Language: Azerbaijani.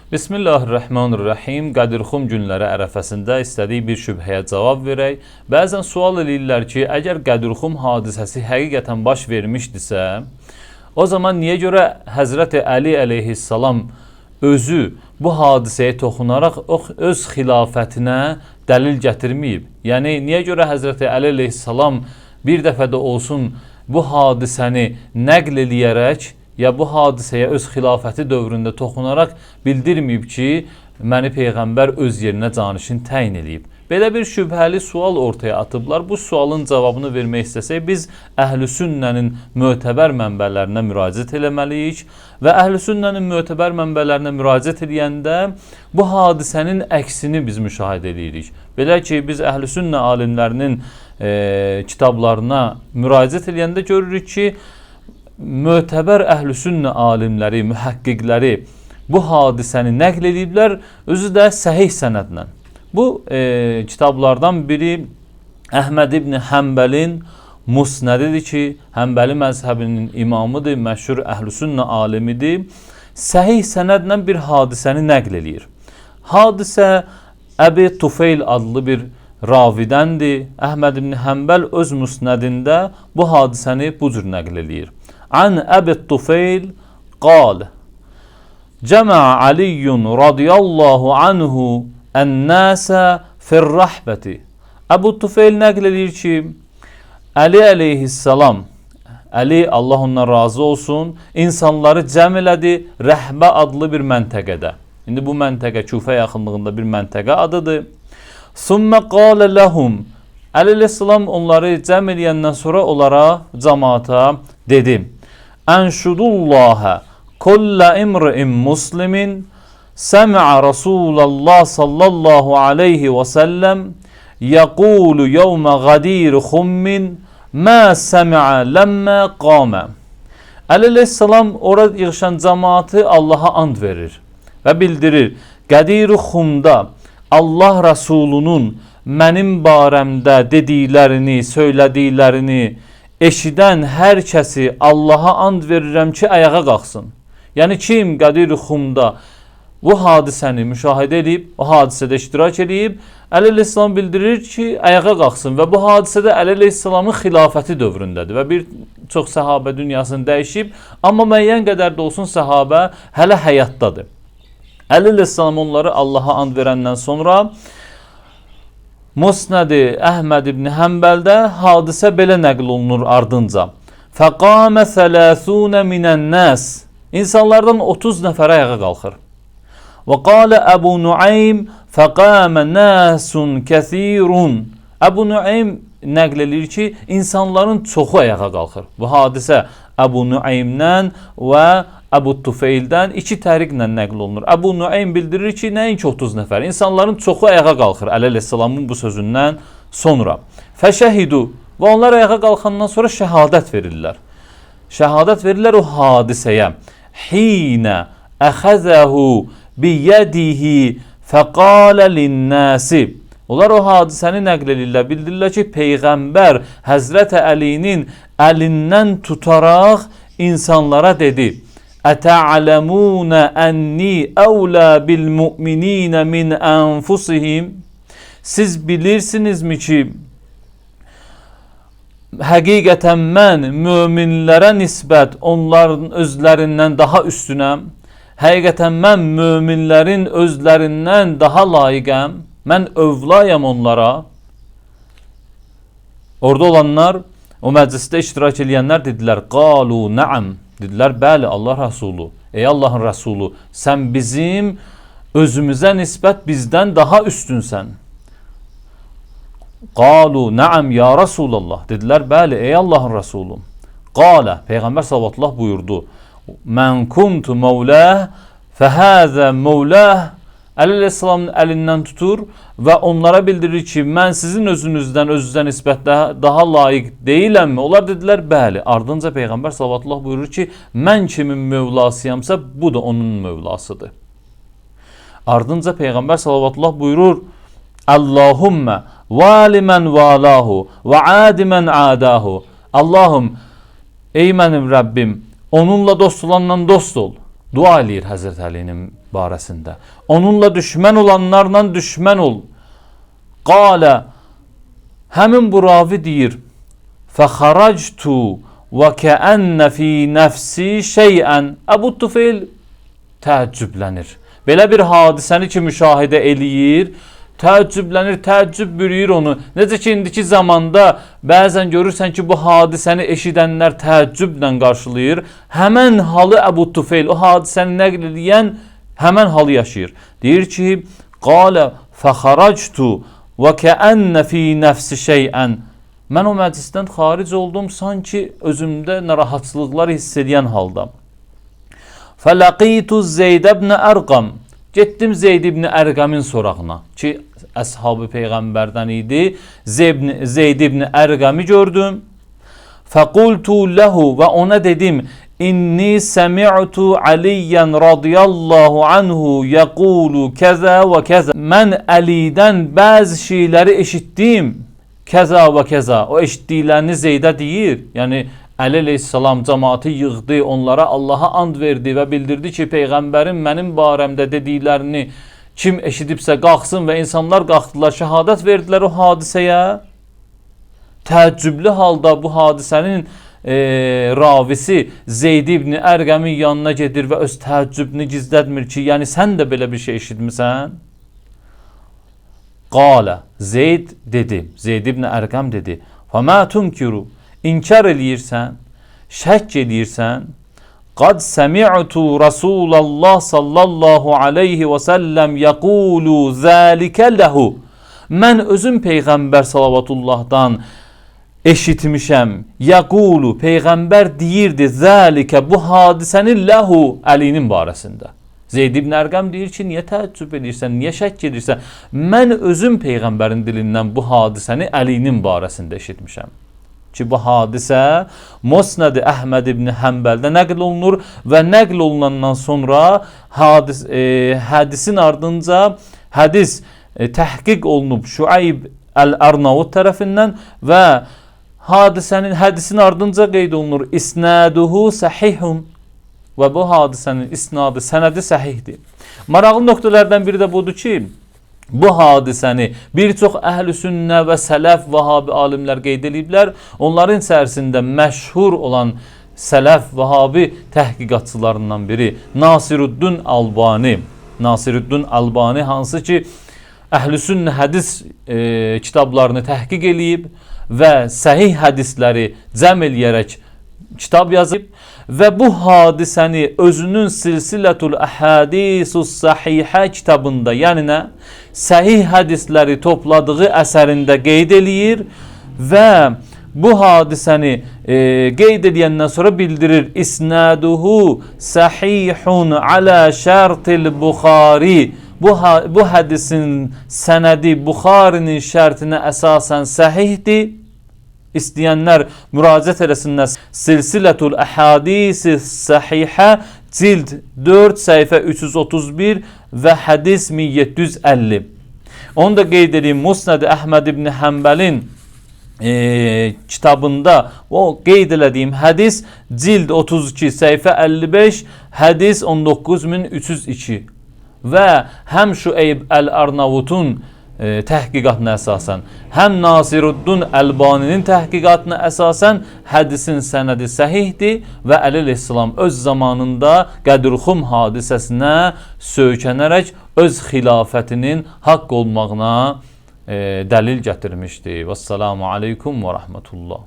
Bismillahirrahmanirrahim. Qədirxum günləri ərəfəsində istədiyi bir şübhəyə cavab verək. Bəzən sual edirlər ki, əgər Qədirxum hadisəsi həqiqətən baş vermişdisə, o zaman niyə görə Həzrəti Əli əleyhissalam özü bu hadisəyə toxunaraq öz xilafətinə dəlil gətirməyib? Yəni, niyə görə Həzrəti Əli əleyhissalam bir dəfə də olsun bu hadisəni nəql eləyərək ya bu hadisəyə öz xilafəti dövründə toxunaraq bildirməyib ki, məni Peyğəmbər öz yerinə canişin təyin edib. Belə bir şübhəli sual ortaya atıblar. Bu sualın cavabını vermək istəsək, biz Əhlüsünnənin mötəbər mənbələrinə müraciət eləməliyik və Əhlüsünnənin mötəbər mənbələrinə müraciət edəndə bu hadisənin əksini biz müşahidə edirik. Belə ki, biz Əhlüsünnə alimlərinin kitablarına müraciət edəndə görürük ki, mötəbər Əhlüsünnə alimləri, mühəqqiqləri bu hadisəni nəql ediblər, özü də səhih sənədlə. Bu kitablardan biri Əhməd ibn Həmbəlin Musnədidir ki, Həmbəli məzhəbinin imamıdır, məşhur Əhlüsünnə alimidir. Səhih sənədlə bir hadisəni nəql edir. Hadisə Əbi Tufeyl adlı bir ravidəndir. Əhməd ibn Həmbəl öz Musnədində bu hadisəni bu cür nəql edir. An Əbi Tufeyl qal Cəmə Aliyyun radiyallahu anhu ən-nəsə fir-rəhbəti. Əbu Tufeyl nəql edir ki, Əli əleyhissalam, Əli Allah ondan razı olsun, insanları cəm elədi Rəhbə adlı bir məntəqədə. İndi bu məntəqə Küfə yaxınlığında bir məntəqə adıdır. Sümmə qalə ləhum. Əli əleyhissalam onları cəm eləyəndən sonra onlara, cəmaata dedi: Ənşudullahə kullə imri'in muslimin səmi'a Rasulallah sallallahu aleyhi və səlləm yəqulu yevmə qadir xummin mə səmi'a ləmmə qamə. Əli əleyhissalam orada yığışan cəmaatı Allaha and verir və bildirir: Qədir xumda Allah Rasulunun mənim barəmdə dediklərini, söylədiklərini eşidən hər kəsi Allaha and verirəm ki, ayağa qalxsın. Yəni kim Qədir xumda bu hadisəni müşahidə edib, o hadisədə iştirak edib, Əli əleyhissalam bildirir ki, ayağa qalxsın və bu hadisədə Əli əleyhissalamın xilafəti dövründədir və bir çox səhabə dünyasını dəyişib, amma müəyyən qədər də olsun səhabə hələ həyatdadır. Əli əleyhissalam onları Allaha and verəndən sonra Musnədi Əhməd ibn Həmbəldə hadisə belə nəql olunur ardınca. Fəqamə sələsunə minən-nəs. İnsanlardan 30 nəfər ayağa qalxır. Və qalə Əbu Nuaym fəqamə nəsun kəthirun. Əbu Nuaym nəql edir ki, insanların çoxu ayağa qalxır. Bu hadisə Əbu Nuaymdən və Əbu Tufeyldən iki təriqlə nəql olunur. Əbu Nuaym bildirir ki, nəinki 30 nəfər, insanların çoxu ayağa qalxır Əli əleyhissalamın bu sözündən sonra. Fəşəhidu və onlar ayağa qalxandan sonra şəhadət verirlər. Şəhadət verirlər o hadisəyə. Hinə əxəzəhu biyədihi fəqalə linnəsi. Onlar o hadisəni nəql edirlər, bildirirlər ki, Peyğəmbər Həzrəti Əlinin əlindən tutaraq insanlara dedi: Ətə'ləmunə ənni əvlə bil-mü'mininə min ənfusihim. Siz bilirsinizmi ki, həqiqətən mən möminlərə nisbət onların özlərindən daha üstünəm. Həqiqətən mən möminlərin özlərindən daha layiqəm. Mən övlayam onlara. Orada olanlar, o məclisdə iştirak edənlər dedilər: Qalu nəam. Dedilər: bəli, Allah Rasulü. Ey Allahın Rasulü, sən bizim özümüzə nisbət bizdən daha üstünsən. Qalu nəam ya Rasulallah. Dedilər: bəli, ey Allahın Rasulü. Qalə, Peyğəmbər sallallahu buyurdu: Mən kuntu mevləh fəhəzə mevləh. Əli əleyhissalamın əlindən tutur və onlara bildirir ki, mən sizin özünüzdən nisbətdə daha layiq deyiləmmi? Onlar dedilər: bəli. Ardınca Peyğəmbər sallallahu buyurur ki, mən kimin mövlasıyamsa bu da onun mövlasıdır. Ardınca Peyğəmbər sallallahu buyurur: Allahümmə valimən valahu və adimən adahu. Allahım, ey mənim Rəbbim, onunla dost olanla dost ol Dua eləyir Həzrət Əlinin barəsində. Onunla düşmən olanlarla düşmən ol. Qalə, həmin bu ravi deyir, fəxərəctu və kəənnə fi nəfsi şeyən. Əbu Tufeyl təəccüblənir. Belə bir hadisəni ki müşahidə eləyir, təəccüblənir, təəccüb bürüyür onu. Necə ki indiki zamanda bəzən görürsən ki bu hadisəni eşidənlər təəccüblə qarşılayır. Həmən halı Əbu Tufeyl, o hadisəni nəql edən həmən halı yaşayır. Deyir ki, qalə fəxərəctu və kəənnə fi nəfsi şeyən. Mən o məclisdən xaric oldum, sanki özümdə narahatçılıqlar hiss edən halda. Fələqitu Zeyd ibn Ərqam. Getdim Zeyd ibn Ərqəmin sorağına ki, əshab-ı Peyğəmbərdən idi. Zeyd ibn Ərqəmi gördüm. Fəqultu ləhu və ona dedim, İnni səmi'tu Aliyyən radiyallahu anhu yəqulu kəzə və kəzə. Mən Əlidən bəzi şeyləri eşitdim. Kəza və kəza. O eşitdiklərini Zeydə deyir. Yəni Əli əleyhissalam cəmaatı yığdı, onlara Allaha and verdi və bildirdi ki, Peyğəmbərin mənim barəmdə dediklərini kim eşidibsə qalxsın və insanlar qalxdılar, şəhadət verdilər o hadisəyə. Təəccüblü halda bu hadisənin ravisi Zeyd ibn Ərqəmin yanına gedir və öz təəccübünü gizlətmir ki, yəni sən də belə bir şey eşitmisən? Qalə, Zeyd dedi, Zeyd ibn Ərqəm dedi, fəmə tunkiru, İnkar eləyirsən, şək eləyirsən, qad səmi'tu Rasulallah sallallahu aleyhi və səlləm yəqulu zəlikə ləhu. Mən özüm Peyğəmbər salavatullahdan eşitmişəm. Yəqulu, Peyğəmbər deyirdi zəlikə, bu hadisəni ləhu, Əlinin barəsində. Zeyd ibn Ərqəm deyir ki, niyə təəccüb edirsən, niyə şək edirsən? Mən özüm Peyğəmbərin dilindən bu hadisəni Əlinin barəsində eşitmişəm. Ki bu hadisə Musnad Əhməd ibn Həmbəldə nəql olunur və nəql olunandan sonra hədisin ardınca hədis təhqiq olunub Şuayb Əl-Arnavut tərəfindən və hədisin ardınca qeyd olunur isnaduhu sahihun və bu hadisənin isnadı, sənədi səhihdir. Maraqlı nöqtələrdən biri də budur ki, bu hadisəni bir çox əhl-i sünnə və sələf, vahabi alimlər qeyd ediblər. Onların içərisində məşhur olan sələf, vahabi təhqiqatçılarından biri Nasiruddin Albani. Nasiruddin Albani hansı ki əhl-i sünnə hədis kitablarını təhqiq eləyib və səhih hədisləri cəm eləyərək kitab yazıb və bu hadisəni özünün Silsilətul Əhadisus Sahihə kitabında, yəni nə? Səhih hədisləri topladığı əsərində qeyd eləyir və bu hadisəni qeyd edəndən sonra bildirir. İsnaduhu sahihun alə şərtil Buxari. Bu hədisin sənədi Buxarinin şərtinə əsasən səhihdir. İstəyənlər müraciət eləsinlər. Silsilətul Əhadisi Səhihə cild 4 səhifə 331 və hədis 1750. Onu da qeyd edeyim. Musnad Əhməd ibn Həmbəlin kitabında o qeyd elədiyim hədis cild 32 səhifə 55, hədis 19302 və həm Şuayb Əl-Arnavutun təhqiqatına əsasən, həm Nasiruddin Əlbaninin təhqiqatına əsasən hədisin sənədi səhihdir və Əli əleyhissalam öz zamanında Qədirxum hadisəsinə söykənərək öz xilafətinin haqq olmağına dəlil gətirmişdi. Vəssalamu aleykum və rəhmətullah.